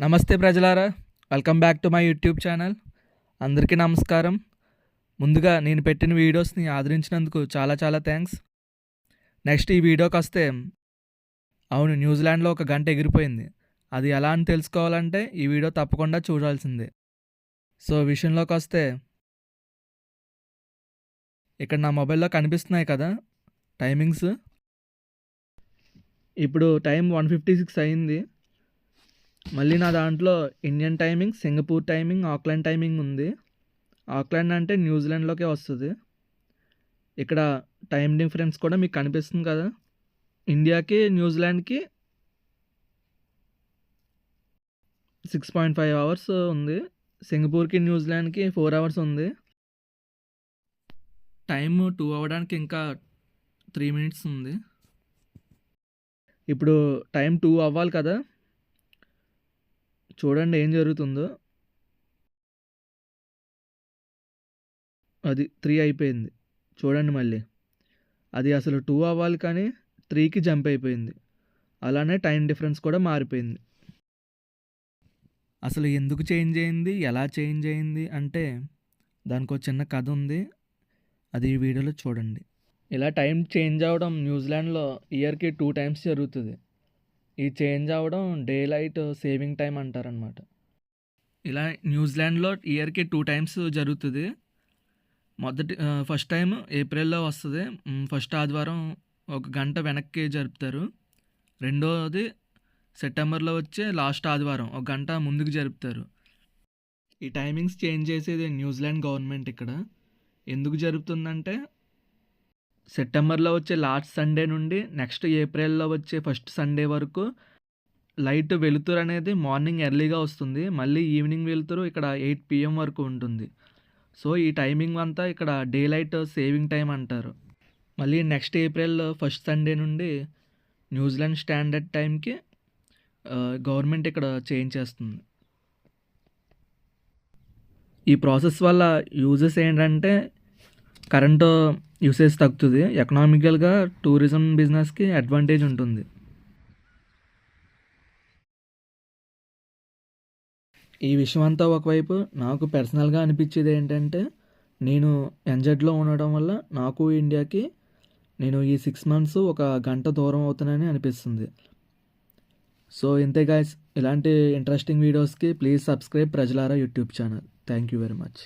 నమస్తే ప్రజలారా, welcome back to my YouTube channel. అందరికీ నమస్కారం. ముందుగా నేను పెట్టిన వీడియోస్ని ఆదరించినందుకు చాలా చాలా థ్యాంక్స్. నెక్స్ట్ ఈ వీడియోకి వస్తే, అవును, న్యూజిలాండ్లో ఒక గంట ఎగిరిపోయింది. అది ఎలా అని తెలుసుకోవాలంటే ఈ వీడియో తప్పకుండా చూడాల్సిందే. సో విషయంలోకి వస్తే, ఇక్కడ నా మొబైల్లో కనిపిస్తున్నాయి కదా టైమింగ్స్. ఇప్పుడు టైం 1:56 అయింది. మళ్ళీ నా దాంట్లో Indian timing, Singapore timing, Auckland timing ఉంది. ఆక్లాండ్ అంటే న్యూజిలాండ్లోకే వస్తుంది. ఇక్కడ టైం డిఫరెన్స్ కూడా మీకు కనిపిస్తుంది కదా. ఇండియాకి న్యూజిలాండ్కి 6.5 అవర్స్ ఉంది. సింగపూర్కి న్యూజిలాండ్కి 4 అవర్స్ ఉంది. టైం 2 అవ్వడానికి ఇంకా 3 మినిట్స్ ఉంది. ఇప్పుడు టైం 2 అవ్వాలి కదా. చూడండి ఏం జరుగుతుందో. అది 3 అయిపోయింది. చూడండి మళ్ళీ అది అసలు 2 అవ్వాలి కానీ 3కి జంప్ అయిపోయింది. అలానే టైం డిఫరెన్స్ కూడా మారిపోయింది. అసలు ఎందుకు చేంజ్ అయింది, ఎలా చేంజ్ అయింది అంటే దానికి ఒక చిన్న కథ ఉంది. అది ఈ వీడియోలో చూడండి. ఇలా టైం చేంజ్ అవ్వడం న్యూజిలాండ్లో ఇయర్కి 2 టైమ్స్ జరుగుతుంది. ఈ చేంజ్ అవ్వడం డే లైట్ సేవింగ్ టైం అంటారనమాట. ఇలా న్యూజిలాండ్లో ఇయర్కి 2 టైమ్స్ జరుగుతుంది. ఫస్ట్ టైం ఏప్రిల్లో వస్తుంది. ఫస్ట్ ఆదివారం 1 గంట వెనక్కి జరుపుతారు. రెండోది సెప్టెంబర్లో వచ్చే లాస్ట్ ఆదివారం 1 గంట ముందుకు జరుపుతారు. ఈ టైమింగ్స్ చేంజ్ చేసేది న్యూజిలాండ్ గవర్నమెంట్. ఇక్కడ ఎందుకు జరుగుతుందంటే, సెప్టెంబర్లో వచ్చే లాస్ట్ సండే నుండి నెక్స్ట్ ఏప్రిల్లో వచ్చే ఫస్ట్ సండే వరకు లైట్ వెలుతురు అనేది మార్నింగ్ ఎర్లీగా వస్తుంది. మళ్ళీ ఈవినింగ్ వెలుతురు ఇక్కడ 8 PM వరకు ఉంటుంది. సో ఈ టైమింగ్ అంతా ఇక్కడ డే లైట్ సేవింగ్ టైం అంటారు. మళ్ళీ నెక్స్ట్ ఏప్రిల్ ఫస్ట్ సండే నుండి న్యూజిలాండ్ స్టాండర్డ్ టైంకి గవర్నమెంట్ ఇక్కడ చేంజ్ చేస్తుంది. ఈ ప్రాసెస్ వల్ల యూజెస్ ఏంటంటే, కరెంటు యూసేజ్ తగ్గుతుంది. ఎకనామికల్గా టూరిజం బిజినెస్కి అడ్వాంటేజ్ ఉంటుంది. ఈ విషయం అంతా ఒకవైపు నాకు పర్సనల్గా అనిపించేది ఏంటంటే, నేను ఎన్జెడ్లో ఉండడం వల్ల నాకు ఇండియాకి నేను ఈ 6 మంత్స్ 1 గంట దూరం అవుతానని అనిపిస్తుంది. సో ఇంతే గైస్, ఇలాంటి ఇంట్రెస్టింగ్ వీడియోస్కి ప్లీజ్ సబ్స్క్రైబ్ ప్రజలారా YouTube channel. Thank you very much.